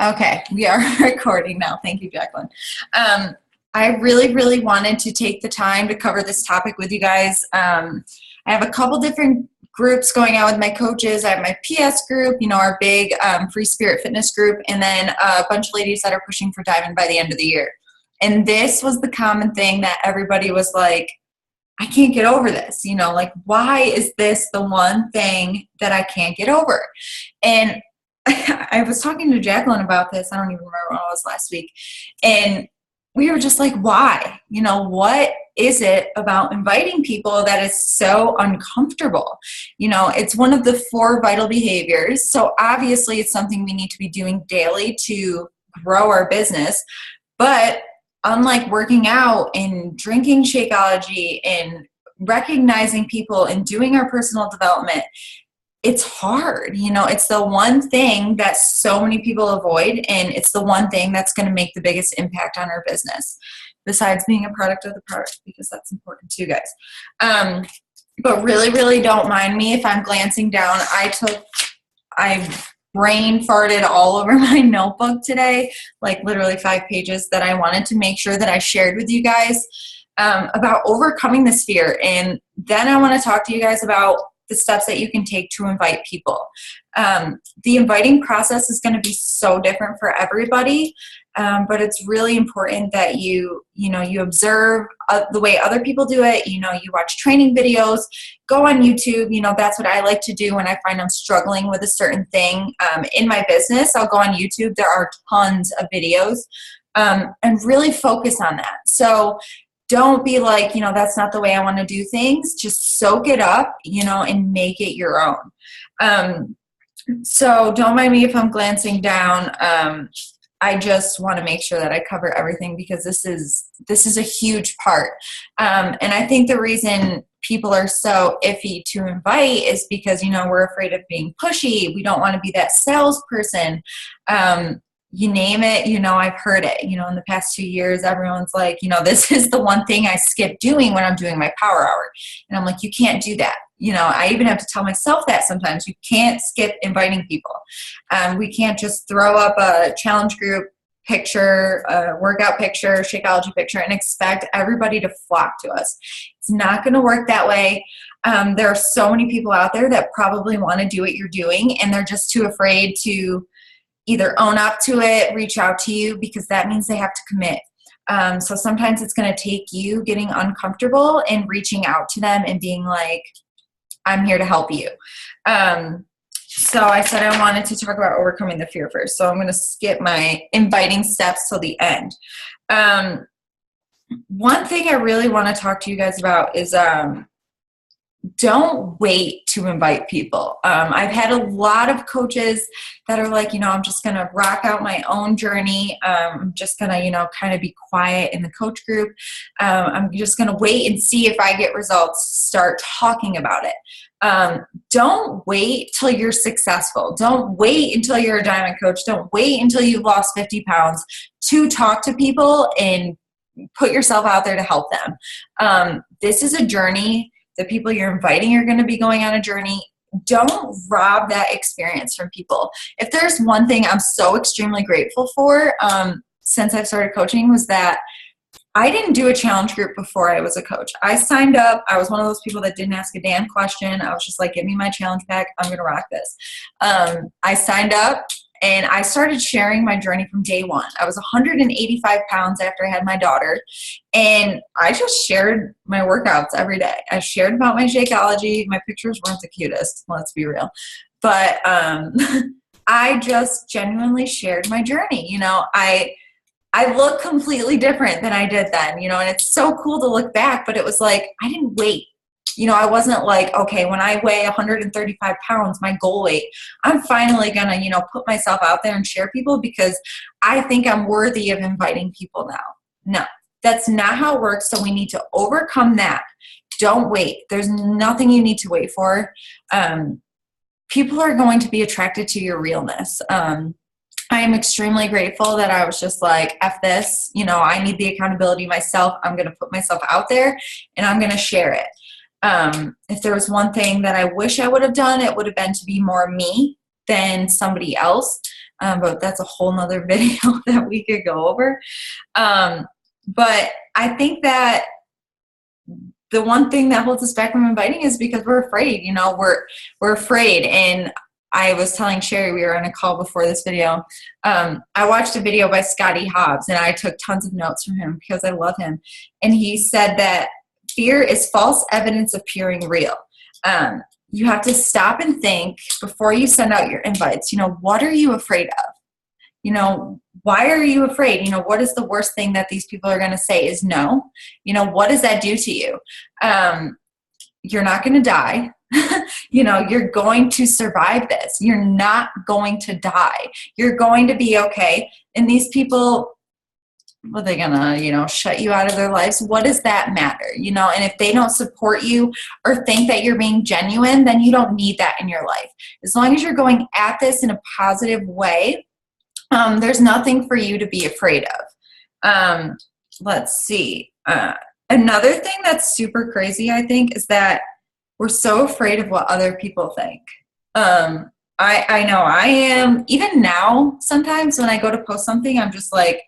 Okay, we are recording now. Thank you, Jacqueline. I really, really wanted to take the time to cover this topic with you guys. I have a couple different groups going on with my coaches. I have my PS group, our big Free Spirit Fitness group, and then a bunch of ladies that are pushing for Diamond by the end of the year. And this was the common thing that everybody was like, I can't get over this. Why is this the one thing that I can't get over? And I was talking to Jacqueline about this. I don't even remember when it was last week. And we were just like, why? What is it about inviting people that is so uncomfortable? It's one of the 4 vital behaviors. So obviously it's something we need to be doing daily to grow our business. But unlike working out and drinking Shakeology and recognizing people and doing our personal development, it's hard. It's the one thing that so many people avoid, and it's the one thing that's going to make the biggest impact on our business, besides being a product of the product, because that's important too, guys. But really, really don't mind me if I'm glancing down. I brain farted all over my notebook today, like literally 5 pages that I wanted to make sure that I shared with you guys about overcoming this fear. And then I want to talk to you guys about the steps that you can take to invite people. The inviting process is going to be so different for everybody, but it's really important that you observe the way other people do it. You watch training videos, go on YouTube. That's what I like to do when I find I'm struggling with a certain thing in my business. I'll go on YouTube. There are tons of videos, and really focus on that. So don't be like, that's not the way I want to do things. Just soak it up, and make it your own. So don't mind me if I'm glancing down. I just want to make sure that I cover everything, because this is a huge part. And I think the reason people are so iffy to invite is because, we're afraid of being pushy. We don't want to be that salesperson. You name it, I've heard it, in the past 2 years, everyone's like, this is the one thing I skip doing when I'm doing my power hour. And I'm like, you can't do that. I even have to tell myself that sometimes. You can't skip inviting people. We can't just throw up a challenge group picture, a workout picture, Shakeology picture, and expect everybody to flock to us. It's not going to work that way. There are so many people out there that probably want to do what you're doing, and they're just too afraid to either own up to it, reach out to you, because that means they have to commit. So sometimes it's going to take you getting uncomfortable and reaching out to them and being like, I'm here to help you. So I said I wanted to talk about overcoming the fear first. So I'm going to skip my inviting steps till the end. One thing I really want to talk to you guys about is don't wait to invite people. I've had a lot of coaches that are like, I'm just going to rock out my own journey. I'm just going to, kind of be quiet in the coach group. I'm just going to wait and see if I get results, start talking about it. Don't wait till you're successful. Don't wait until you're a diamond coach. Don't wait until you've lost 50 pounds to talk to people and put yourself out there to help them. This is a journey. The people you're inviting are going to be going on a journey. Don't rob that experience from people. If there's one thing I'm so extremely grateful for since I've started coaching, was that I didn't do a challenge group before I was a coach. I signed up. I was one of those people that didn't ask a damn question. I was just like, give me my challenge pack. I'm going to rock this. I signed up. And I started sharing my journey from day one. I was 185 pounds after I had my daughter. And I just shared my workouts every day. I shared about my Shakeology. My pictures weren't the cutest, let's be real. But I just genuinely shared my journey. I look completely different than I did then, and it's so cool to look back. But it was like, I didn't wait. I wasn't like, okay, when I weigh 135 pounds, my goal weight, I'm finally going to, put myself out there and share people because I think I'm worthy of inviting people now. No, that's not how it works. So we need to overcome that. Don't wait. There's nothing you need to wait for. People are going to be attracted to your realness. I am extremely grateful that I was just like, F this, I need the accountability myself. I'm going to put myself out there and I'm going to share it. If there was one thing that I wish I would have done, it would have been to be more me than somebody else. but that's a whole nother video that we could go over. But I think that the one thing that holds us back from inviting is because we're afraid. We're afraid. And I was telling Sherry, we were on a call before this video. I watched a video by Scotty Hobbs, and I took tons of notes from him because I love him. And he said that fear is false evidence appearing real. You have to stop and think before you send out your invites. What are you afraid of? Why are you afraid? What is the worst thing that these people are going to say is no? What does that do to you? You're not going to die. You're going to survive this. You're not going to die. You're going to be okay. And these people, are they gonna, shut you out of their lives? What does that matter? And if they don't support you or think that you're being genuine, then you don't need that in your life. As long as you're going at this in a positive way, there's nothing for you to be afraid of. Let's see. Another thing that's super crazy, I think, is that we're so afraid of what other people think. I know I am. Even now, sometimes when I go to post something, I'm just like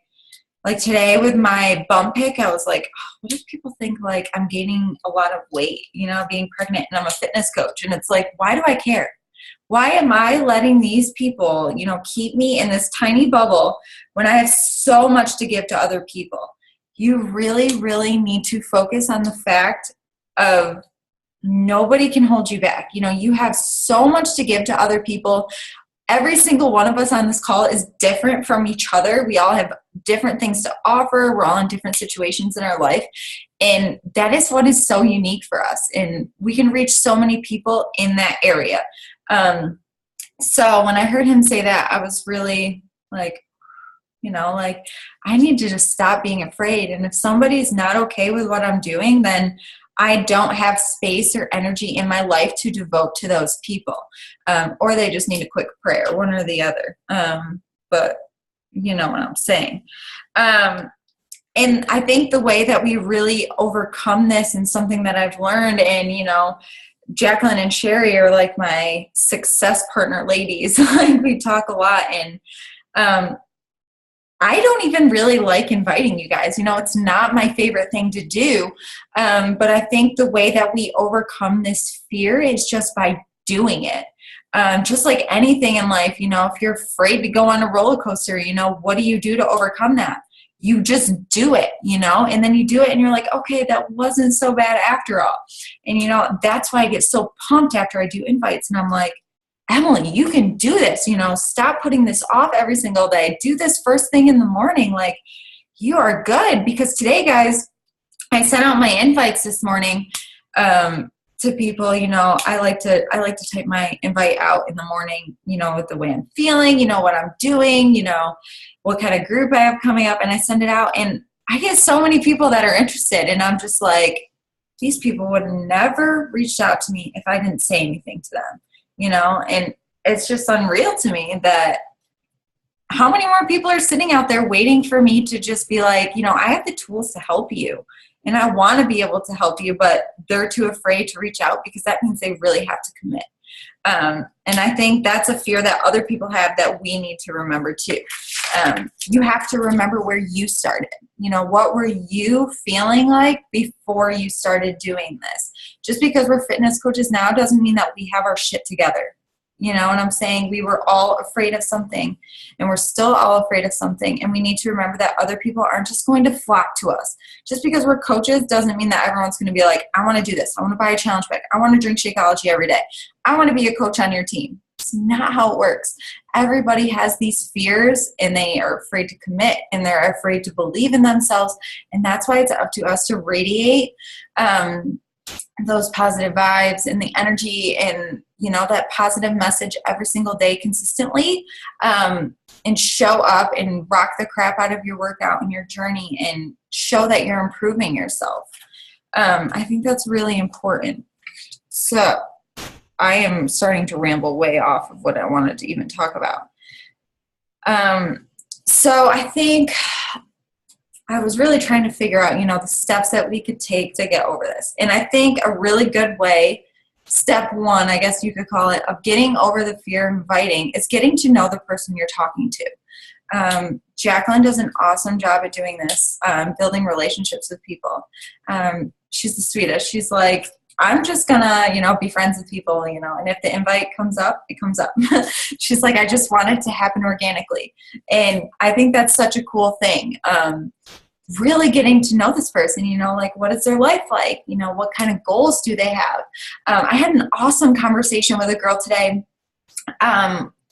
today with my bum pic, I was like, oh, what if people think like I'm gaining a lot of weight, being pregnant, and I'm a fitness coach. And it's like, why do I care? Why am I letting these people, keep me in this tiny bubble when I have so much to give to other people? You really, really need to focus on the fact of nobody can hold you back. You have so much to give to other people. Every single one of us on this call is different from each other. We all have different things to offer. We're all in different situations in our life. And that is what is so unique for us. And we can reach so many people in that area. So when I heard him say that, I was really like, I need to just stop being afraid. And if somebody's not okay with what I'm doing, then I don't have space or energy in my life to devote to those people. Or they just need a quick prayer, one or the other. But you know what I'm saying. And I think the way that we really overcome this, and something that I've learned, and Jacqueline and Sherry are like my success partner ladies. Like, we talk a lot, and I don't even really like inviting you guys. It's not my favorite thing to do. But I think the way that we overcome this fear is just by doing it. Just like anything in life, if you're afraid to go on a roller coaster, what do you do to overcome that? You just do it, and then you do it and you're like, okay, that wasn't so bad after all. And, that's why I get so pumped after I do invites, and I'm like, Emily, you can do this, stop putting this off every single day. Do this first thing in the morning. Like, you are good. Because today, guys, I sent out my invites this morning to people. I like to type my invite out in the morning, with the way I'm feeling, what I'm doing, what kind of group I have coming up, and I send it out, and I get so many people that are interested, and I'm just like, these people would never reached out to me if I didn't say anything to them. And it's just unreal to me that how many more people are sitting out there waiting for me to just be like, I have the tools to help you, and I want to be able to help you, but they're too afraid to reach out because that means they really have to commit. And I think that's a fear that other people have that we need to remember too. You have to remember where you started. What were you feeling like before you started doing this? Just because we're fitness coaches now doesn't mean that we have our shit together. You know what I'm saying? We were all afraid of something, and we're still all afraid of something. And we need to remember that other people aren't just going to flock to us. Just because we're coaches doesn't mean that everyone's going to be like, I want to do this. I want to buy a challenge bag. I want to drink Shakeology every day. I want to be a coach on your team. It's not how it works. Everybody has these fears, and they are afraid to commit, and they're afraid to believe in themselves. And that's why it's up to us to radiate those positive vibes and the energy and, that positive message every single day consistently, and show up and rock the crap out of your workout and your journey and show that you're improving yourself. I think that's really important. So I am starting to ramble way off of what I wanted to even talk about. So I think I was really trying to figure out, the steps that we could take to get over this. And I think a really good way step one, I guess you could call it, of getting over the fear of inviting is getting to know the person you're talking to. Jacqueline does an awesome job at doing this, building relationships with people. She's the sweetest. She's like, I'm just gonna, be friends with people, and if the invite comes up, it comes up. She's like, I just want it to happen organically. And I think that's such a cool thing. Really getting to know this person, like, what is their life like? What kind of goals do they have? I had an awesome conversation with a girl today.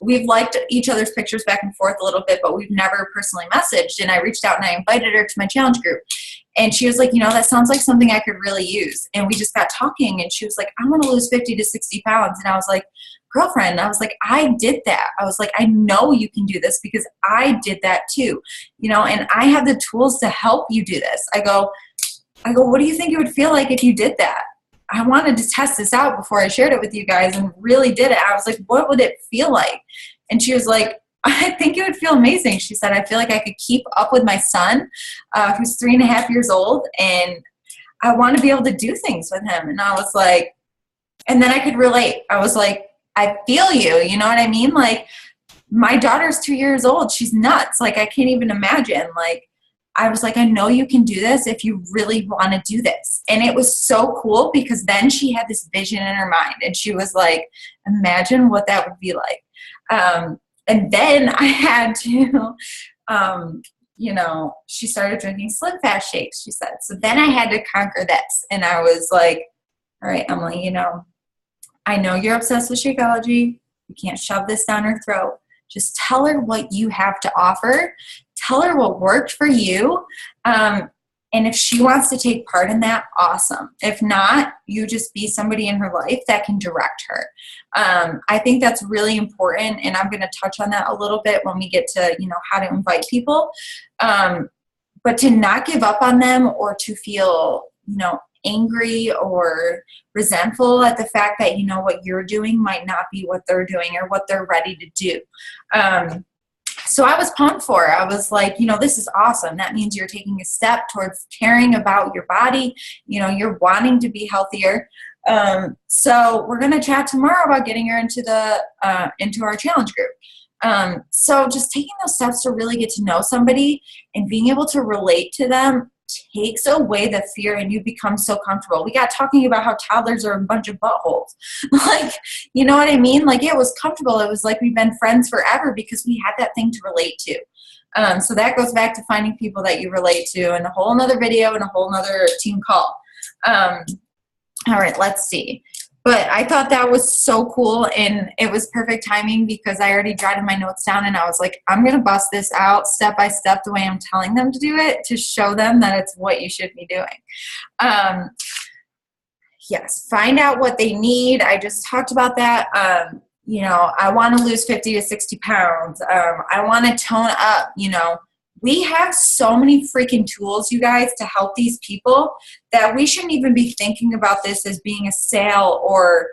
We've liked each other's pictures back and forth a little bit, but we've never personally messaged. And I reached out and I invited her to my challenge group. And she was like, that sounds like something I could really use. And we just got talking and she was like, I want to lose 50 to 60 pounds. And I was like, girlfriend, I did that. I was like, I know you can do this because I did that too, and I have the tools to help you do this. I go, what do you think it would feel like if you did that? I wanted to test this out before I shared it with you guys and really did it. I was like, what would it feel like? And she was like, I think it would feel amazing. She said, I feel like I could keep up with my son, who's 3.5 years old, and I want to be able to do things with him. And I was like, and then I could relate. I was like, I feel you, you know what I mean? Like, my daughter's 2 years old. She's nuts. Like, I can't even imagine. Like, I was like, I know you can do this if you really want to do this. And it was so cool because then she had this vision in her mind and she was like, imagine what that would be like. And then I had to, she started drinking Slim Fast shakes, she said. So then I had to conquer this. And I was like, all right, Emily, I know you're obsessed with Shakeology. You can't shove this down her throat. Just tell her what you have to offer. Tell her what worked for you. And if she wants to take part in that, awesome. If not, you just be somebody in her life that can direct her. I think that's really important, and I'm going to touch on that a little bit when we get to, how to invite people. But to not give up on them or to feel, angry or resentful at the fact that, what you're doing might not be what they're doing or what they're ready to do. So I was pumped for her. I was like, this is awesome. That means you're taking a step towards caring about your body. You're wanting to be healthier. So we're going to chat tomorrow about getting her into our challenge group. So just taking those steps to really get to know somebody and being able to relate to them takes away the fear and you become so comfortable. We got talking about how toddlers are a bunch of buttholes. Like, you know what I mean? Like, it was comfortable. It was like we've been friends forever because we had that thing to relate to. So that goes back to finding people that you relate to and a whole nother video and a whole nother team call. All right, let's see. But I thought that was so cool, and it was perfect timing because I already jotted my notes down, and I was like, I'm going to bust this out step by step the way I'm telling them to do it to show them that it's what you should be doing. Yes, find out what they need. I just talked about that. I want to lose 50 to 60 pounds. I want to tone up, We have so many freaking tools, you guys, to help these people that we shouldn't even be thinking about this as being a sale or,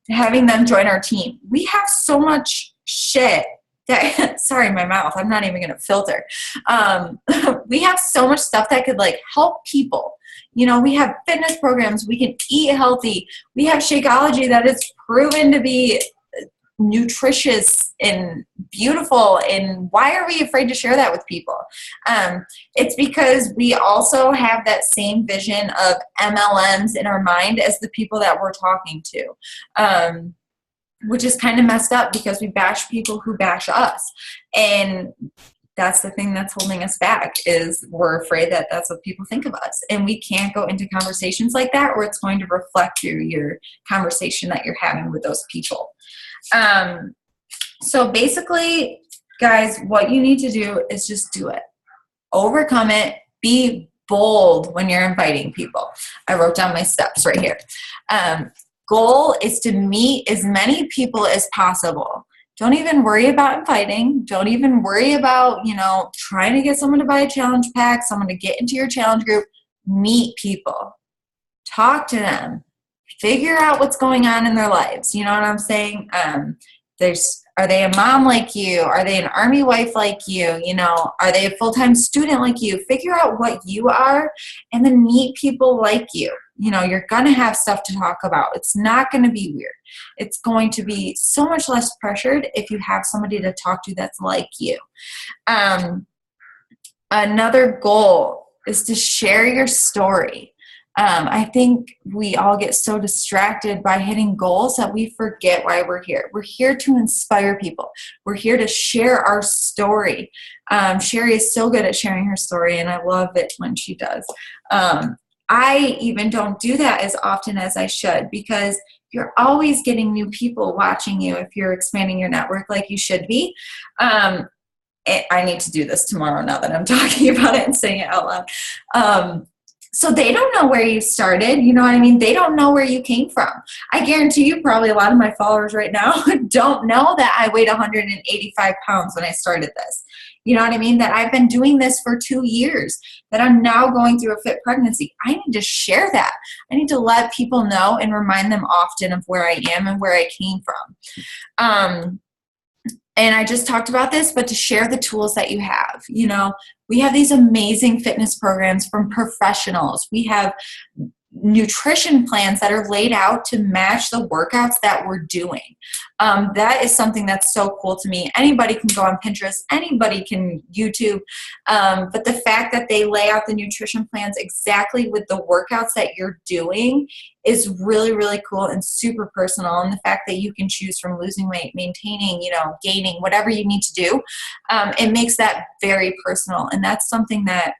having them join our team. We have so much shit that, sorry, my mouth, I'm not even going to filter. We have so much stuff that could help people. We have fitness programs. We can eat healthy. We have Shakeology that is proven to be nutritious and beautiful, and why are we afraid to share that with people? It's because we also have that same vision of MLMs in our mind as the people that we're talking to, which is kind of messed up because we bash people who bash us, and that's the thing that's holding us back is we're afraid that that's what people think of us, and we can't go into conversations like that or it's going to reflect your conversation that you're having with those people. So basically, guys, what you need to do is just do it. Overcome it. Be bold when you're inviting people. I wrote down my steps right here. Goal is to meet as many people as possible. Don't even worry about inviting. Don't even worry about, trying to get someone to buy a challenge pack, someone to get into your challenge group. Meet people. Talk to them. Figure out what's going on in their lives. You know what I'm saying? Are they a mom like you? Are they an army wife like you? Are they a full-time student like you? Figure out what you are and then meet people like you. you're going to have stuff to talk about. It's not going to be weird. It's going to be so much less pressured if you have somebody to talk to that's like you. Another goal is to share your story. I think we all get so distracted by hitting goals that we forget why we're here. We're here to inspire people. We're here to share our story. Sherry is so good at sharing her story, and I love it when she does. I even don't do that as often as I should, because you're always getting new people watching you if you're expanding your network like you should be. I need to do this tomorrow now that I'm talking about it and saying it out loud. So they don't know where you started. You know what I mean? They don't know where you came from. I guarantee you probably a lot of my followers right now don't know that I weighed 185 pounds when I started this. You know what I mean? That I've been doing this for 2 years, that I'm now going through a fit pregnancy. I need to share that. I need to let people know and remind them often of where I am and where I came from. And I just talked about this, but to share the tools that you have. We have these amazing fitness programs from professionals. We have nutrition plans that are laid out to match the workouts that we're doing. That is something that's so cool to me. Anybody can go on Pinterest, anybody can YouTube, but the fact that they lay out the nutrition plans exactly with the workouts that you're doing is really, really cool and super personal. And the fact that you can choose from losing weight, maintaining, gaining, whatever you need to do, it makes that very personal. And that's something that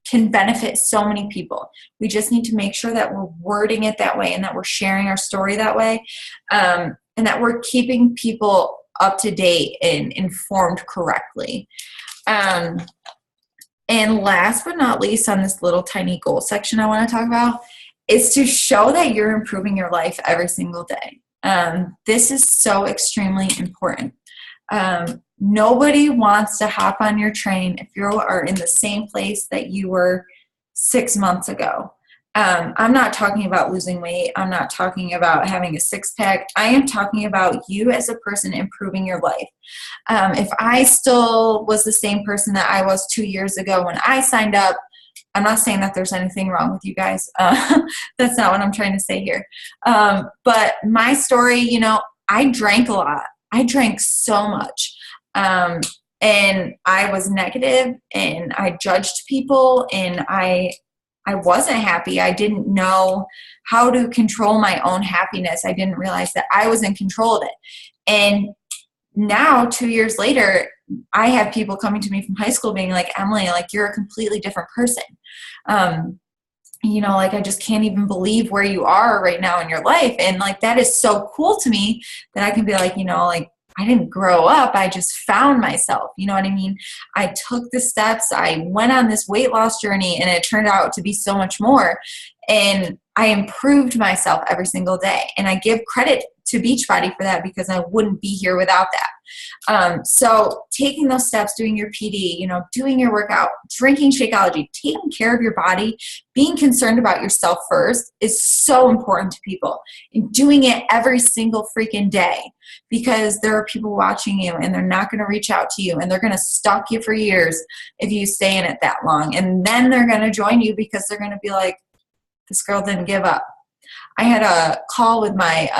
can benefit so many people. We just need to make sure that we're wording it that way and that we're sharing our story that way, and that we're keeping people up to date and informed correctly. And last but not least on this little tiny goal section I want to talk about is to show that you're improving your life every single day. This is so extremely important. Nobody wants to hop on your train if you are in the same place that you were 6 months ago. I'm not talking about losing weight. I'm not talking about having a six-pack. I am talking about you as a person improving your life. If I still was the same person that I was 2 years ago when I signed up, I'm not saying that there's anything wrong with you guys. That's not what I'm trying to say here. But my story, I drank a lot. I drank so much. And I was negative and I judged people and I wasn't happy. I didn't know how to control my own happiness. I didn't realize that I was in control of it. And now 2 years later, I have people coming to me from high school being like, Emily, like you're a completely different person. I just can't even believe where you are right now in your life. And like, that is so cool to me that I can be like, I didn't grow up. I just found myself. You know what I mean? I took the steps. I went on this weight loss journey and it turned out to be so much more. And I improved myself every single day. And I give credit to Beachbody for that because I wouldn't be here without that. So taking those steps, doing your PD, doing your workout, drinking Shakeology, taking care of your body, being concerned about yourself first is so important to people. And doing it every single freaking day, because there are people watching you and they're not going to reach out to you and they're going to stalk you for years if you stay in it that long. And then they're going to join you because they're going to be like, this girl didn't give up. I had a call with my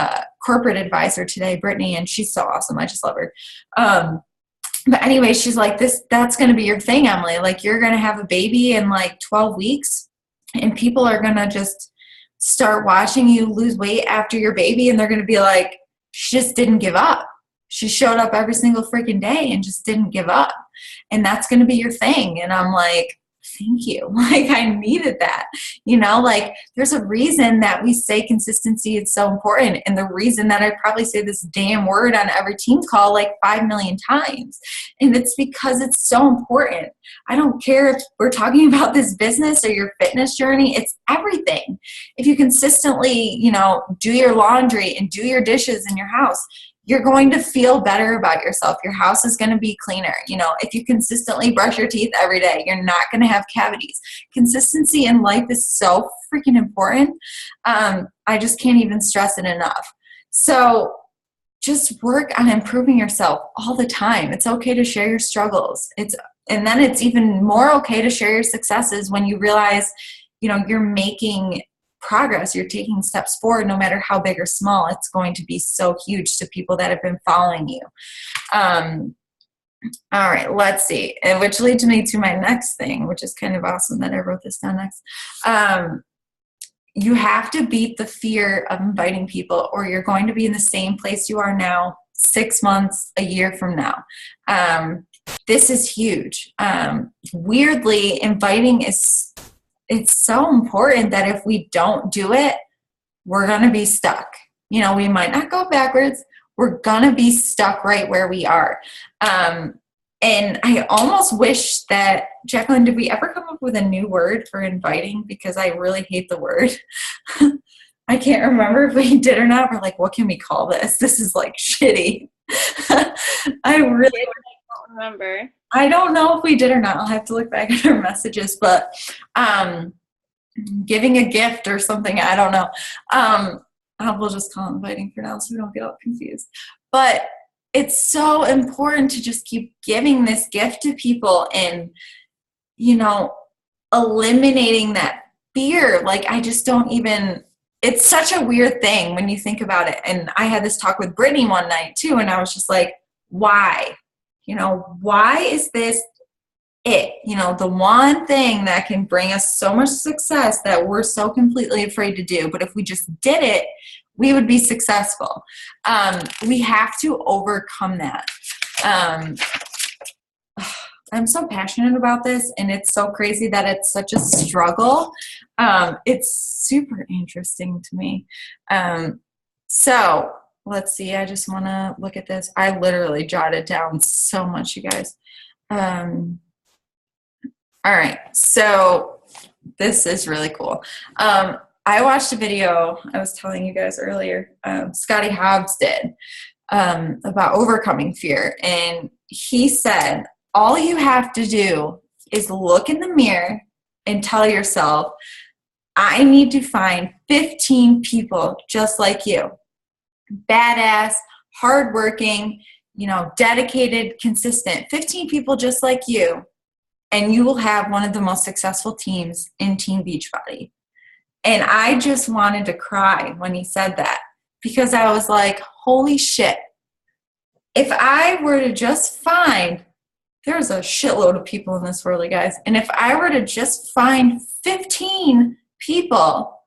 corporate advisor today, Brittany, and she's so awesome. I just love her. But anyway, she's like, that's going to be your thing, Emily. Like, you're going to have a baby in like 12 weeks and people are going to just start watching you lose weight after your baby. And they're going to be like, she just didn't give up. She showed up every single freaking day and just didn't give up. And that's going to be your thing. And I'm like, thank you. Like, I needed that. There's a reason that we say consistency is so important. And the reason that I probably say this damn word on every team call like 5 million times. And it's because it's so important. I don't care if we're talking about this business or your fitness journey. It's everything. If you consistently, do your laundry and do your dishes in your house, you're going to feel better about yourself. Your house is going to be cleaner. If you consistently brush your teeth every day, you're not going to have cavities. Consistency in life is so freaking important. I just can't even stress it enough. So just work on improving yourself all the time. It's okay to share your struggles. And then it's even more okay to share your successes when you realize, you're making progress. You're taking steps forward, no matter how big or small. It's going to be so huge to people that have been following you. All right, let's see. And which leads me to my next thing, which is kind of awesome that I wrote this down next. You have to beat the fear of inviting people, or you're going to be in the same place you are now 6 months, a year from now. This is huge. Weirdly, inviting it's so important that if we don't do it, we're going to be stuck. You know, we might not go backwards. We're going to be stuck right where we are. And I almost wish that, Jacqueline, did we ever come up with a new word for inviting? Because I really hate the word. I can't remember if we did or not. We're like, what can we call this? This is like shitty. I really don't remember. I don't know if we did or not. I'll have to look back at our messages, but giving a gift or something, I don't know. We'll just call it inviting for now so we don't get all confused. But it's so important to just keep giving this gift to people and, you know, eliminating that fear. Like, I just don't even, it's such a weird thing when you think about it. And I had this talk with Brittany one night too, and I was just like, why? You know, why is this it? You know, the one thing that can bring us so much success that we're so completely afraid to do. But if we just did it, we would be successful. We have to overcome that. I'm so passionate about this, and it's so crazy that it's such a struggle. It's super interesting to me. So let's see. I just want to look at this. I literally jotted down so much, you guys. All right. So this is really cool. I watched a video I was telling you guys earlier, Scotty Hobbs did, about overcoming fear. And he said, all you have to do is look in the mirror and tell yourself, I need to find 15 people just like you. Badass, hardworking, you know, dedicated, consistent, 15 people just like you. And you will have one of the most successful teams in Team Beachbody. And I just wanted to cry when he said that, because I was like, holy shit. If I were to just find, there's a shitload of people in this world, you guys. And if I were to just find 15 people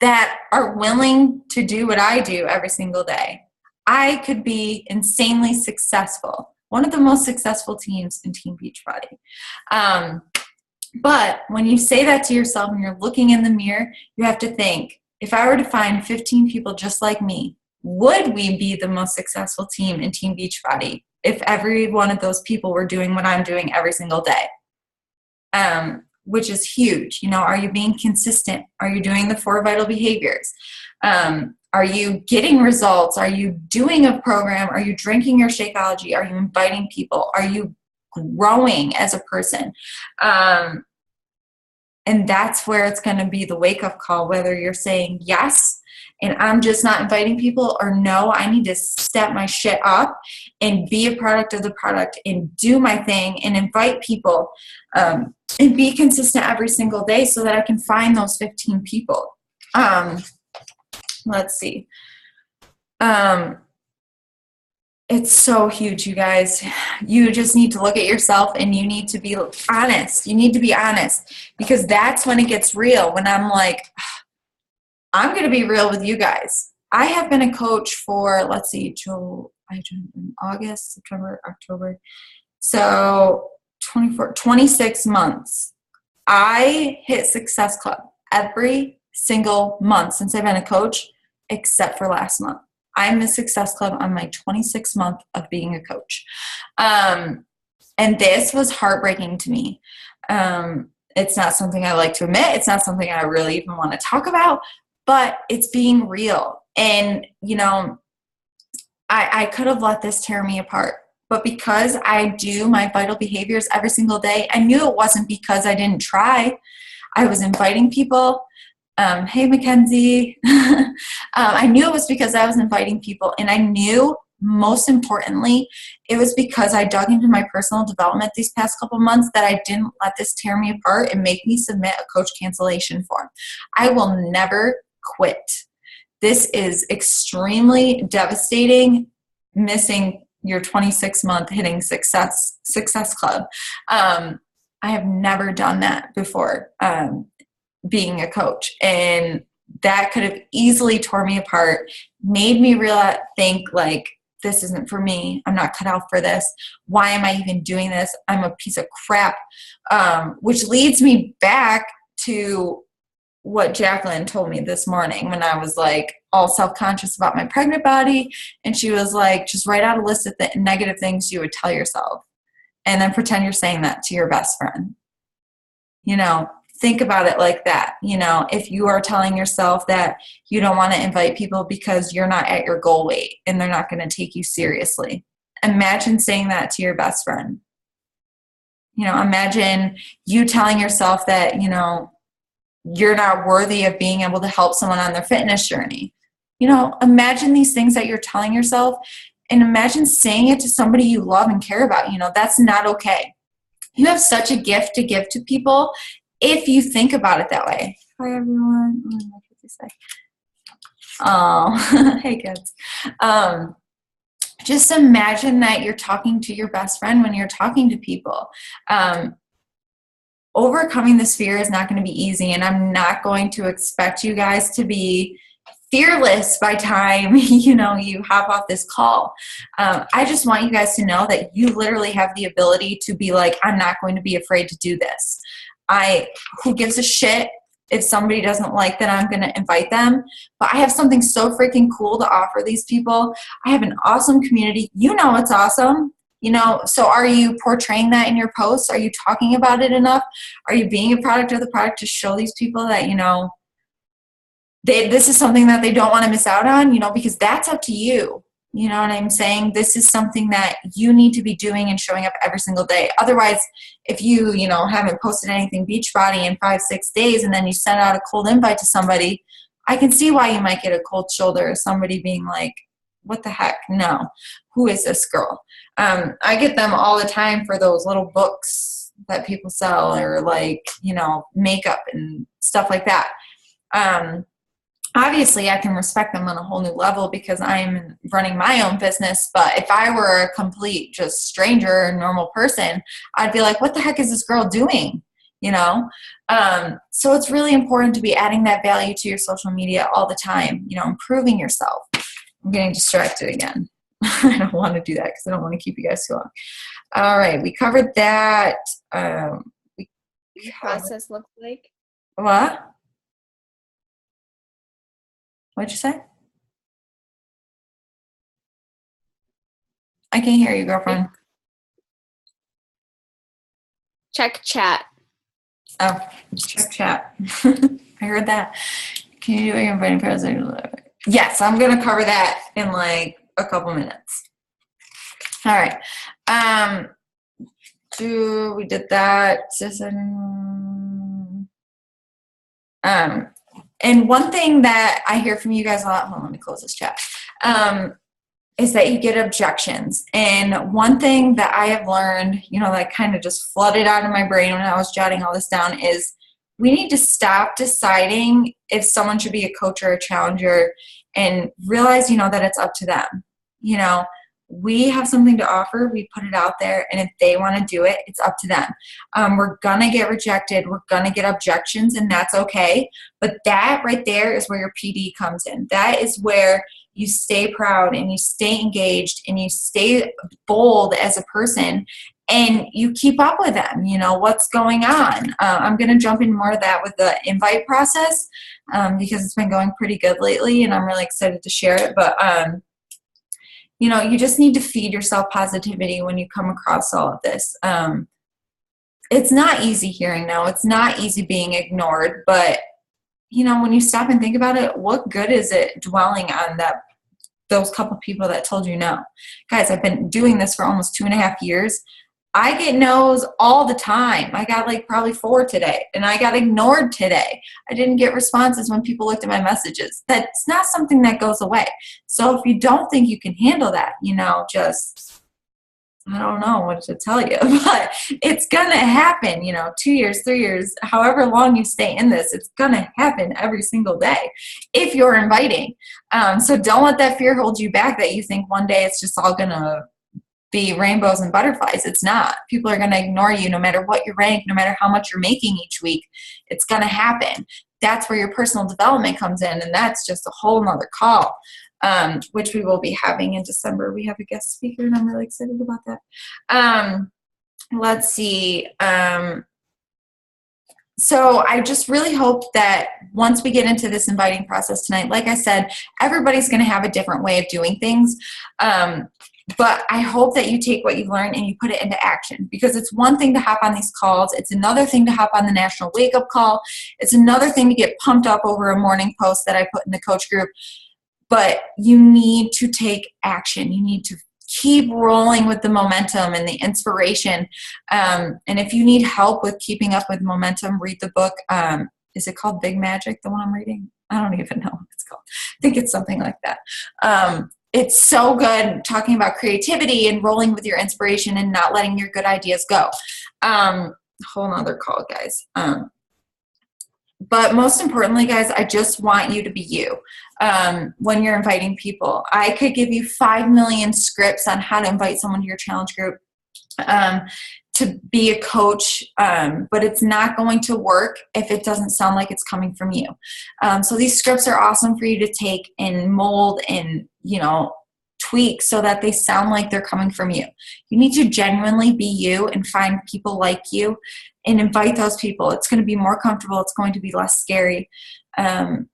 that are willing to do what I do every single day, I could be insanely successful. One of the most successful teams in Team Beachbody. But when you say that to yourself and you're looking in the mirror, you have to think, if I were to find 15 people just like me, would we be the most successful team in Team Beachbody if every one of those people were doing what I'm doing every single day? Which is huge. You know, are you being consistent? Are you doing the 4 vital behaviors? Are you getting results? Are you doing a program? Are you drinking your Shakeology? Are you inviting people? Are you growing as a person? And that's where it's going to be the wake-up call, whether you're saying yes, and I'm just not inviting people, or no, I need to step my shit up and be a product of the product and do my thing and invite people and be consistent every single day so that I can find those 15 people. Let's see. It's so huge, you guys. You just need to look at yourself and you need to be honest. You need to be honest, because that's when it gets real. When I'm like, I'm going to be real with you guys. I have been a coach for, let's see, I joined in August, September, October. So 26 months. I hit Success Club every single month since I've been a coach, except for last month. I'm in Success Club on my 26th month of being a coach. And this was heartbreaking to me. It's not something I like to admit. It's not something I really even want to talk about, but it's being real. And, you know, I could have let this tear me apart. But because I do my vital behaviors every single day, I knew it wasn't because I didn't try. I was inviting people. Hey, Mackenzie. I knew it was because I was inviting people, and I knew most importantly, it was because I dug into my personal development these past couple months that I didn't let this tear me apart and make me submit a coach cancellation form. I will never quit. This is extremely devastating, missing your 26-month hitting success club. I have never done that before, being a coach, and that could have easily tore me apart, made me think like, this isn't for me. I'm not cut out for this. Why am I even doing this? I'm a piece of crap. Which leads me back to what Jacqueline told me this morning when I was like all self-conscious about my pregnant body. And she was like, just write out a list of the negative things you would tell yourself and then pretend you're saying that to your best friend. You know, think about it like that. You know, if you are telling yourself that you don't want to invite people because you're not at your goal weight and they're not going to take you seriously, imagine saying that to your best friend. You know, imagine you telling yourself that, you know, you're not worthy of being able to help someone on their fitness journey. You know, imagine these things that you're telling yourself, and imagine saying it to somebody you love and care about. You know, that's not okay. You have such a gift to give to people if you think about it that way. Hi, everyone. What did they say? Oh, hey, kids. Just imagine that you're talking to your best friend when you're talking to people. Overcoming this fear is not going to be easy, and I'm not going to expect you guys to be fearless by time you hop off this call. I just want you guys to know that you literally have the ability to be like, I'm not going to be afraid to do this. Who gives a shit if somebody doesn't like that I'm going to invite them? But I have something so freaking cool to offer these people. I have an awesome community. You know it's awesome. You know, so are you portraying that in your posts? Are you talking about it enough? Are you being a product of the product to show these people that, you know, this is something that they don't want to miss out on, you know, because that's up to you. You know what I'm saying? This is something that you need to be doing and showing up every single day. Otherwise, if you haven't posted anything Beachbody in 5-6 days and then you send out a cold invite to somebody, I can see why you might get a cold shoulder, somebody being like, what the heck? No. Who is this girl? I get them all the time for those little books that people sell, or like, you know, makeup and stuff like that. Obviously, I can respect them on a whole new level because I'm running my own business. But if I were a complete just stranger, normal person, I'd be like, what the heck is this girl doing? You know? So it's really important to be adding that value to your social media all the time, you know, improving yourself. I'm getting distracted again. I don't want to do that because I don't want to keep you guys too long. All right, we covered that. Process looks like? What? What'd you say? I can't hear you, girlfriend. Check chat. Oh, check chat. I heard that. Can you do your inviting president? Yes, I'm going to cover that in like a couple minutes. All right. We did that. And one thing that I hear from you guys a lot, hold on, let me close this chat, is that you get objections. And one thing that I have learned, you know, that kind of just flooded out of my brain when I was jotting all this down, is we need to stop deciding if someone should be a coach or a challenger and realize, you know, that it's up to them. You know, we have something to offer. We put it out there. And if they want to do it, it's up to them. We're going to get rejected. We're going to get objections, and that's okay. But that right there is where your PD comes in. That is where you stay proud and you stay engaged and you stay bold as a person and you keep up with them, you know, what's going on. I'm going to jump in more of that with the invite process because it's been going pretty good lately and I'm really excited to share it. But, you know, you just need to feed yourself positivity when you come across all of this. It's not easy hearing no. It's not easy being ignored. But, you know, when you stop and think about it, what good is it dwelling on those couple people that told you no? Guys, I've been doing this for almost 2.5 years. I get no's all the time. I got like probably 4 today, and I got ignored today. I didn't get responses when people looked at my messages. That's not something that goes away. So if you don't think you can handle that, just, I don't know what to tell you, but it's going to happen, 2 years, 3 years, however long you stay in this, it's going to happen every single day if you're inviting. So don't let that fear hold you back that you think one day it's just all going to be rainbows and butterflies. It's not. People are going to ignore you no matter what you rank, no matter how much you're making each week. It's going to happen. That's where your personal development comes in, and that's just a whole nother call, which we will be having in December. We have a guest speaker, and I'm really excited about that. Let's see. So I just really hope that once we get into this inviting process tonight, like I said, everybody's going to have a different way of doing things. But I hope that you take what you've learned and you put it into action, because it's one thing to hop on these calls. It's another thing to hop on the National Wake Up Call. It's another thing to get pumped up over a morning post that I put in the coach group. But you need to take action. You need to keep rolling with the momentum and the inspiration. And if you need help with keeping up with momentum, read the book. Is it called Big Magic, the one I'm reading? I don't even know what it's called. I think it's something like that. It's so good talking about creativity and rolling with your inspiration and not letting your good ideas go. Whole nother call, guys. But most importantly, guys, I just want you to be you when you're inviting people. I could give you 5 million scripts on how to invite someone to your challenge group to be a coach, but it's not going to work if it doesn't sound like it's coming from you. So these scripts are awesome for you to take and mold and, tweak so that they sound like they're coming from you. You need to genuinely be you and find people like you and invite those people. It's going to be more comfortable. It's going to be less scary. And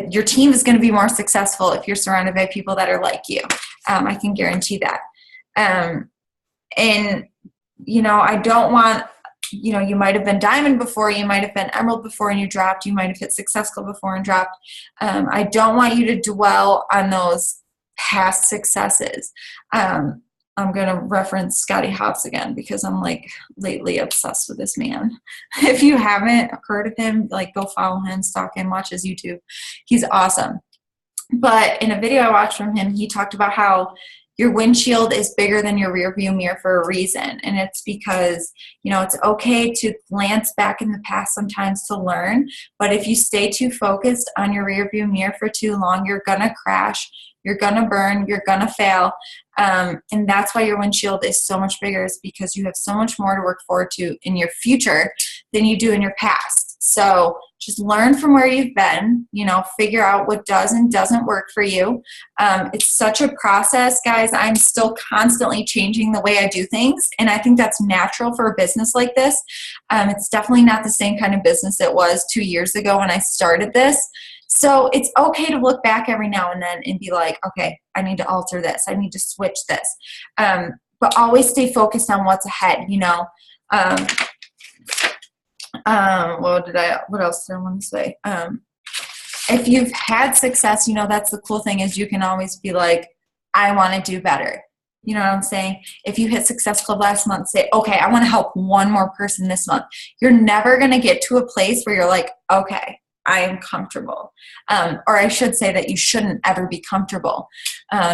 your team is going to be more successful if you're surrounded by people that are like you. I can guarantee that. And, I don't want, you might have been diamond before, you might have been emerald before and you dropped, you might have hit successful before and dropped. I don't want you to dwell on those past successes. I'm going to reference Scotty Hobbs again because I'm lately obsessed with this man. If you haven't heard of him, go follow him, stalk him, watch his YouTube. He's awesome. But in a video I watched from him, he talked about how your windshield is bigger than your rear view mirror for a reason. And it's because, it's okay to glance back in the past sometimes to learn. But if you stay too focused on your rear view mirror for too long, you're going to crash. You're going to burn. You're going to fail. And that's why your windshield is so much bigger, is because you have so much more to work forward to in your future than you do in your past. So just learn from where you've been, figure out what does and doesn't work for you. It's such a process, guys. I'm still constantly changing the way I do things. And I think that's natural for a business like this. It's definitely not the same kind of business it was 2 years ago when I started this. So it's okay to look back every now and then and be like, okay, I need to alter this. I need to switch this. But always stay focused on what's ahead, what else did I want to say? If you've had success, that's the cool thing, is you can always be like, I want to do better. You know what I'm saying? If you hit Success Club last month, say, okay, I want to help one more person this month. You're never going to get to a place where you're like, okay, I am comfortable. Or I should say that you shouldn't ever be comfortable,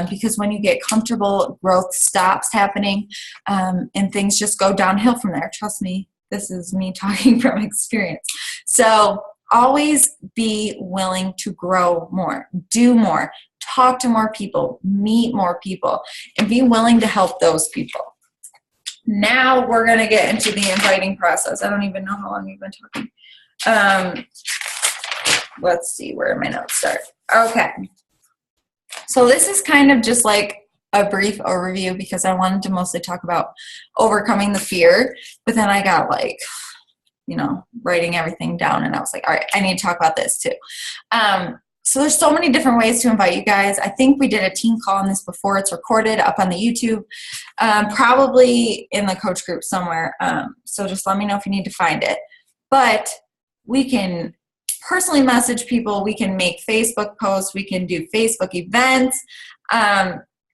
because when you get comfortable, growth stops happening, and things just go downhill from there. Trust me. This is me talking from experience. So always be willing to grow more, do more, talk to more people, meet more people, and be willing to help those people. Now we're going to get into the inviting process. I don't even know how long you've been talking. Let's see where my notes start. Okay. So this is kind of just like a brief overview because I wanted to mostly talk about overcoming the fear, but then I got writing everything down and I was like, all right, I need to talk about this too. So there's so many different ways to invite you guys. I think we did a team call on this before. It's recorded up on the YouTube, probably in the coach group somewhere. So just let me know if you need to find it. But we can personally message people. We can make Facebook posts. We can do Facebook events.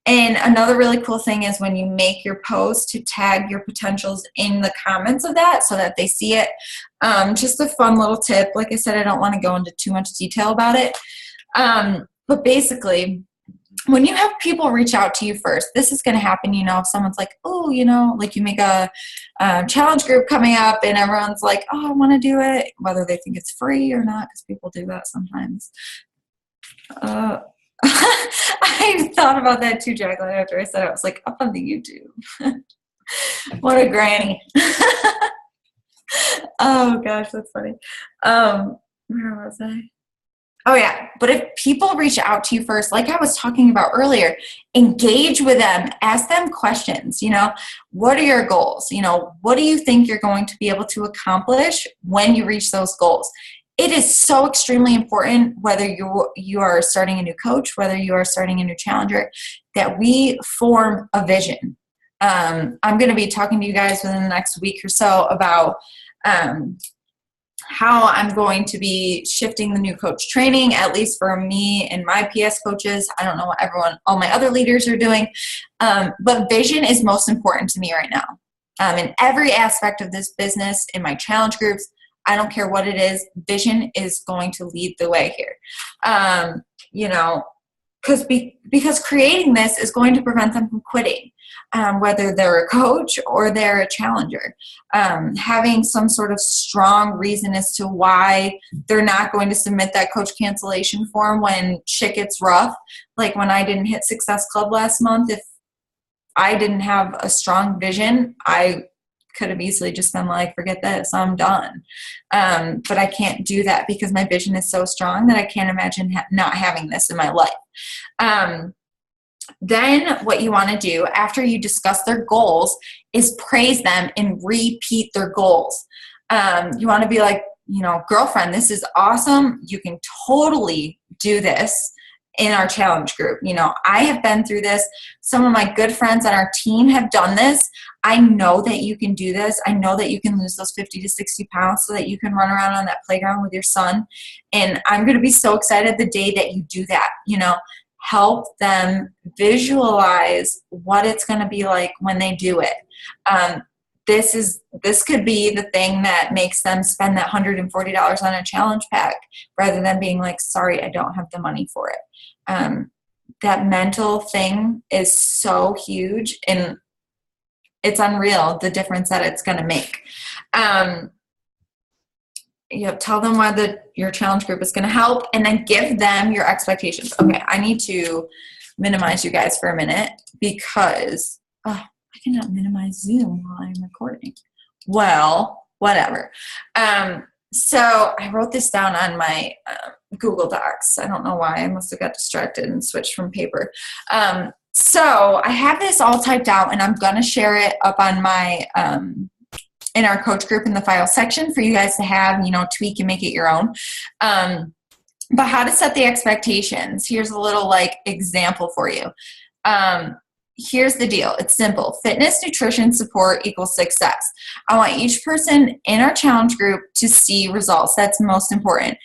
And another really cool thing is when you make your post to tag your potentials in the comments of that so that they see it. Just a fun little tip. Like I said, I don't want to go into too much detail about it. But basically, when you have people reach out to you first, this is going to happen, if someone's like, oh, like you make a challenge group coming up and everyone's like, oh, I want to do it, whether they think it's free or not, because people do that sometimes. I thought about that too, Jacqueline, after I said it. I was like, up on the YouTube. What a granny. Oh, gosh, that's funny. Where was I? Oh, yeah. But if people reach out to you first, like I was talking about earlier, engage with them. Ask them questions. What are your goals? What do you think you're going to be able to accomplish when you reach those goals? It is so extremely important, whether you are starting a new coach, whether you are starting a new challenger, that we form a vision. I'm going to be talking to you guys within the next week or so about how I'm going to be shifting the new coach training, at least for me and my PS coaches. I don't know what all my other leaders are doing, but vision is most important to me right now. In every aspect of this business, in my challenge groups, I don't care what it is, vision is going to lead the way here. Because creating this is going to prevent them from quitting, whether they're a coach or they're a challenger. Having some sort of strong reason as to why they're not going to submit that coach cancellation form when shit gets rough. Like when I didn't hit Success Club last month, if I didn't have a strong vision, I could have easily just been like, forget this, I'm done. But I can't do that because my vision is so strong that I can't imagine not having this in my life. Then what you want to do after you discuss their goals is praise them and repeat their goals. You want to be like, girlfriend, this is awesome. You can totally do this in our challenge group. I have been through this. Some of my good friends on our team have done this. I know that you can do this. I know that you can lose those 50 to 60 pounds so that you can run around on that playground with your son. And I'm going to be so excited the day that you do that. Help them visualize what it's going to be like when they do it. This could be the thing that makes them spend that $140 on a challenge pack rather than being like, sorry, I don't have the money for it. That mental thing is so huge, and it's unreal the difference that it's going to make. Tell them why your challenge group is going to help, and then give them your expectations. Okay, I need to minimize you guys for a minute because I cannot minimize Zoom while I'm recording. Well, whatever. So I wrote this down on my Google Docs. I don't know why. I must have got distracted and switched from paper. So I have this all typed out, and I'm going to share it up on my in our coach group in the file section for you guys to have, tweak and make it your own. But how to set the expectations. Here's a little example for you. Here's the deal. It's simple. Fitness, nutrition, support equals success. I want each person in our challenge group to see results. That's most important.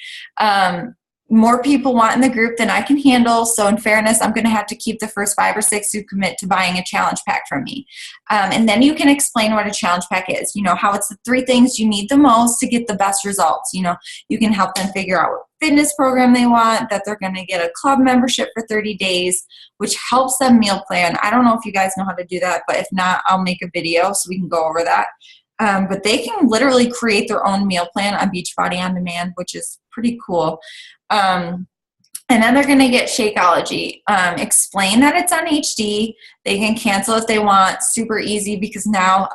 More people want in the group than I can handle. So in fairness, I'm going to have to keep the first 5 or 6 who commit to buying a challenge pack from me. And then you can explain what a challenge pack is, how it's the 3 things you need the most to get the best results. You can help them figure out what fitness program they want, that they're going to get a club membership for 30 days, which helps them meal plan. I don't know if you guys know how to do that, but if not, I'll make a video so we can go over that. But they can literally create their own meal plan on Beachbody On Demand, which is pretty cool. And then they're going to get Shakeology. Explain that it's on HD. They can cancel if they want. Super easy because now,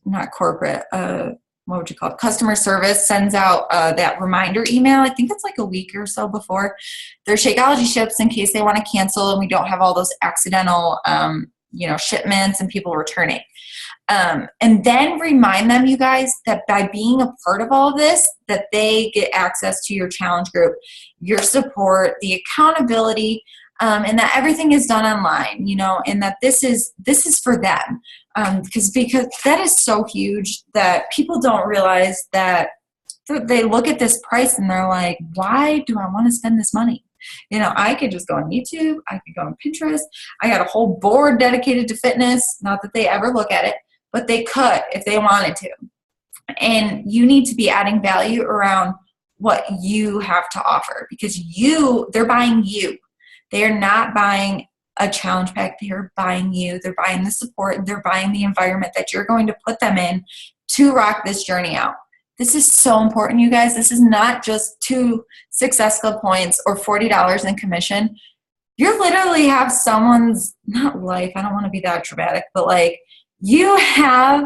not corporate, what would you call it? Customer service sends out that reminder email. I think it's like a week or so before their Shakeology ships in case they want to cancel and we don't have all those accidental, shipments and people returning. And then remind them, you guys, that by being a part of all of this, that they get access to your challenge group, your support, the accountability, and that everything is done online, and that this is for them. Because that is so huge that people don't realize that they look at this price and they're like, why do I want to spend this money? You know, I could just go on YouTube. I could go on Pinterest. I got a whole board dedicated to fitness. Not that they ever look at it, but they could if they wanted to. And you need to be adding value around what you have to offer, because they're buying you. They are not buying a challenge pack. They're buying you. They're buying the support. They're buying the environment that you're going to put them in to rock this journey out. This is so important, you guys. This is not just 2 Success Club points or $40 in commission. You literally have someone's, not life, I don't want to be that dramatic, but like you have,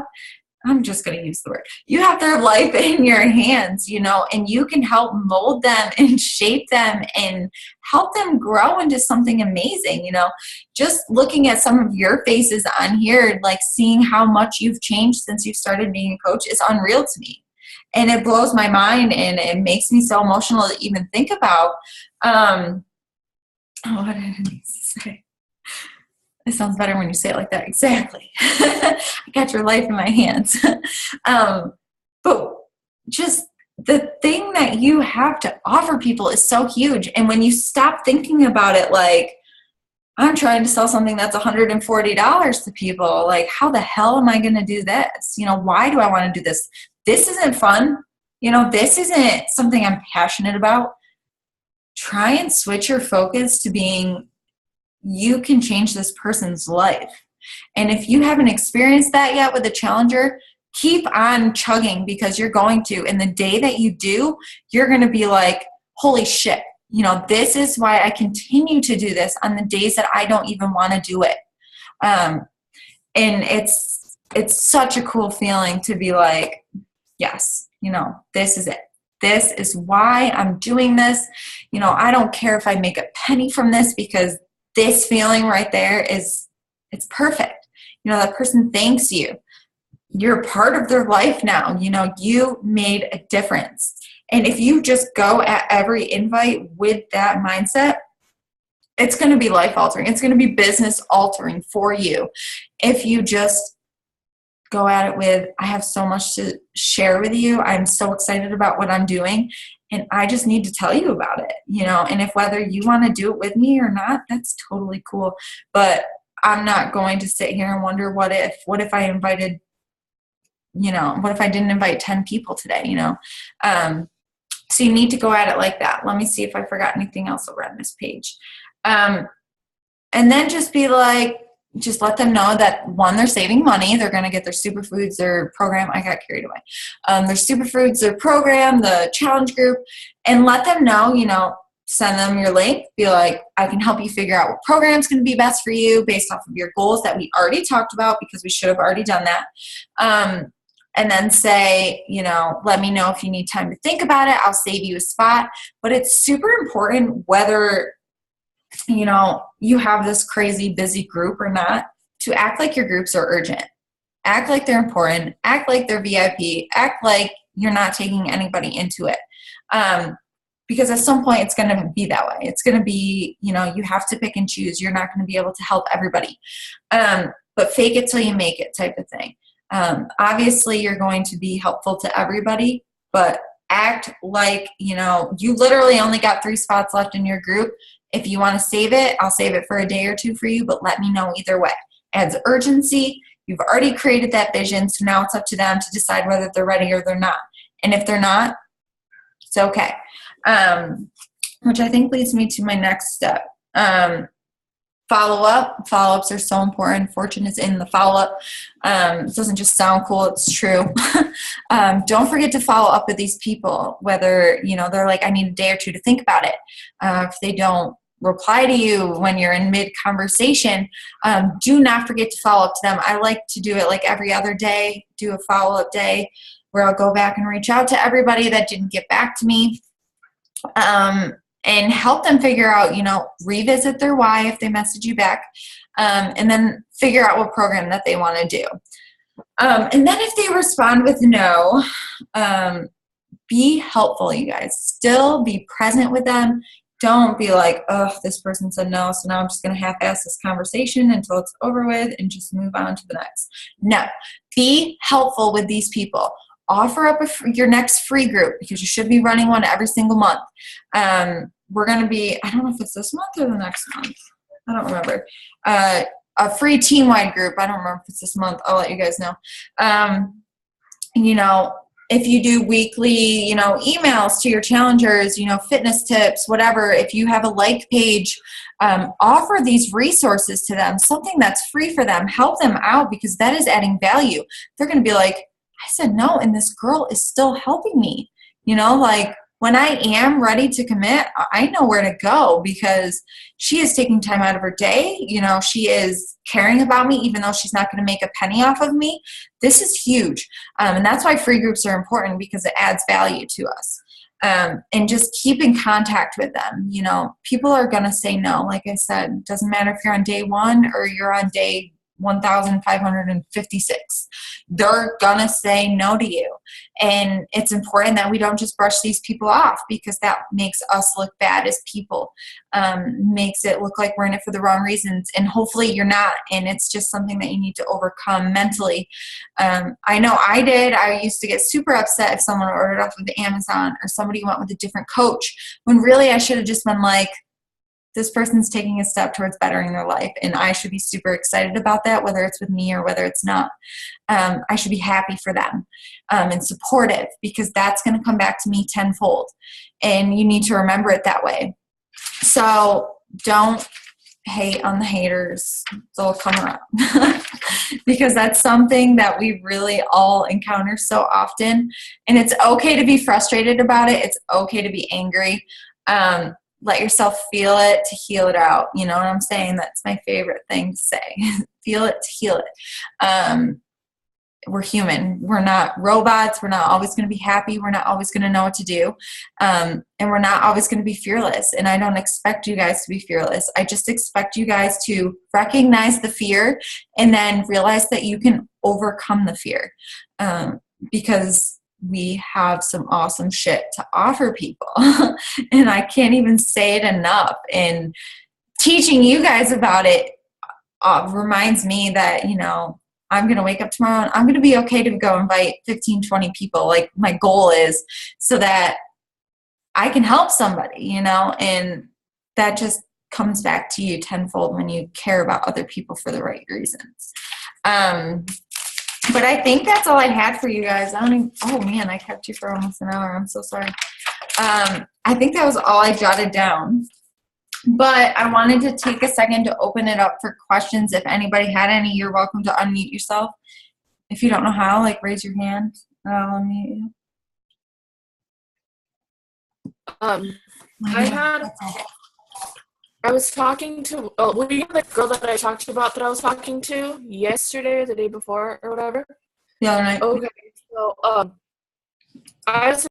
I'm just going to use the word, you have their life in your hands, you know, and you can help mold them and shape them and help them grow into something amazing. You know, just looking at some of your faces on here, like seeing how much you've changed since you started being a coach is unreal to me. And it blows my mind, and it makes me so emotional to even think about. What did I need to say? It sounds better when you say it like that. Exactly. I got your life in my hands. But just the thing that you have to offer people is so huge. And when you stop thinking about it like, I'm trying to sell something that's $140 to people, like, how the hell am I going to do this? You know, why do I want to do this? This isn't fun. You know, this isn't something I'm passionate about. Try and switch your focus to being, you can change this person's life. And if you haven't experienced that yet with a challenger, keep on chugging, because you're going to. And the day that you do, you're going to be like, holy shit, you know, this is why I continue to do this on the days that I don't even want to do it. And it's such a cool feeling to be like, yes, you know, this is it. This is why I'm doing this. You know, I don't care if I make a penny from this, because this feeling right there it's perfect. You know, that person thanks you. You're a part of their life now. You know, you made a difference. And if you just go at every invite with that mindset, it's going to be life altering. It's going to be business altering for you. If you just go at it with, I have so much to share with you. I'm so excited about what I'm doing, and I just need to tell you about it, you know, and if whether you want to do it with me or not, that's totally cool. But I'm not going to sit here and wonder what if I invited, you know, what if I didn't invite 10 people today, you know? So you need to go at it like that. Let me see if I forgot anything else over on this page. And then just be like, just let them know that, one, they're saving money. They're going to get their superfoods, their program. I got carried away. Their superfoods, their program, the challenge group, and let them know, you know, send them your link. Be like, I can help you figure out what program's going to be best for you based off of your goals that we already talked about, because we should have already done that. And then say, you know, let me know if you need time to think about it. I'll save you a spot. But it's super important whether, you know, you have this crazy busy group or not, to act like your groups are urgent. Act like they're important. Act like they're VIP. Act like you're not taking anybody into it. Because at some point it's going to be that way. It's going to be, you know, you have to pick and choose. You're not going to be able to help everybody. But fake it till you make it type of thing. Obviously you're going to be helpful to everybody, but act like, you know, you literally only got 3 spots left in your group. If you want to save it, I'll save it for a day or 2 for you, but let me know either way. Adds urgency. You've already created that vision, so now it's up to them to decide whether they're ready or they're not. And if they're not, it's okay. Which I think leads me to my next step. Follow-up. Follow-ups are so important. Fortune is in the follow-up. It doesn't just sound cool, it's true. Don't forget to follow up with these people, whether, you know, they're like, I need a day or 2 to think about it. If they don't reply to you when you're in mid-conversation, do not forget to follow up to them. I like to do it like every other day, do a follow-up day where I'll go back and reach out to everybody that didn't get back to me. And help them figure out, you know, revisit their why if they message you back, and then figure out what program that they want to do. And then if they respond with no, be helpful, you guys. Still be present with them. Don't be like, oh, this person said no, so now I'm just going to half-ass this conversation until it's over with and just move on to the next. No. Be helpful with these people. Offer up your next free group, because you should be running one every single month. we're going to be, I don't know if it's this month or the next month. I don't remember. A free team-wide group. I don't remember if it's this month. I'll let you guys know. You know, if you do weekly, you know, emails to your challengers, you know, fitness tips, whatever, if you have a like page, offer these resources to them, something that's free for them, help them out, because that is adding value. They're going to be like, I said no, and this girl is still helping me. You know, like when I am ready to commit, I know where to go because she is taking time out of her day. You know, she is caring about me, even though she's not going to make a penny off of me. This is huge. And that's why free groups are important, because it adds value to us. And just keep in contact with them. You know, people are going to say no. Like I said, doesn't matter if you're on day 1 or you're on day 1,556. They're gonna say no to you. And it's important that we don't just brush these people off, because that makes us look bad as people, makes it look like we're in it for the wrong reasons. And hopefully you're not. And it's just something that you need to overcome mentally. I know I did. I used to get super upset if someone ordered off of Amazon or somebody went with a different coach, when really I should have just been like, this person's taking a step towards bettering their life, and I should be super excited about that, whether it's with me or whether it's not. I should be happy for them, and supportive, because that's going to come back to me tenfold, and you need to remember it that way. So don't hate on the haters. They'll come around because that's something that we really all encounter so often, and it's okay to be frustrated about it. It's okay to be angry. Let yourself feel it to heal it out. You know what I'm saying? That's my favorite thing to say. Feel it to heal it. We're human. We're not robots. We're not always going to be happy. We're not always going to know what to do. And we're not always going to be fearless. And I don't expect you guys to be fearless. I just expect you guys to recognize the fear and then realize that you can overcome the fear. Because we have some awesome shit to offer people. And I can't even say it enough. And teaching you guys about it reminds me that, you know, I'm going to wake up tomorrow and I'm going to be okay to go invite 15, 20 people, like my goal is, so that I can help somebody, you know, and that just comes back to you tenfold when you care about other people for the right reasons. But I think that's all I had for you guys. Oh man, I kept you for almost an hour. I'm so sorry. I think that was all I jotted down. But I wanted to take a second to open it up for questions. If anybody had any, you're welcome to unmute yourself. If you don't know how, like raise your hand. I'll unmute you. I was talking to, well, you know the girl that I talked about that I was talking to yesterday or the day before or whatever? The other night. Okay, so I was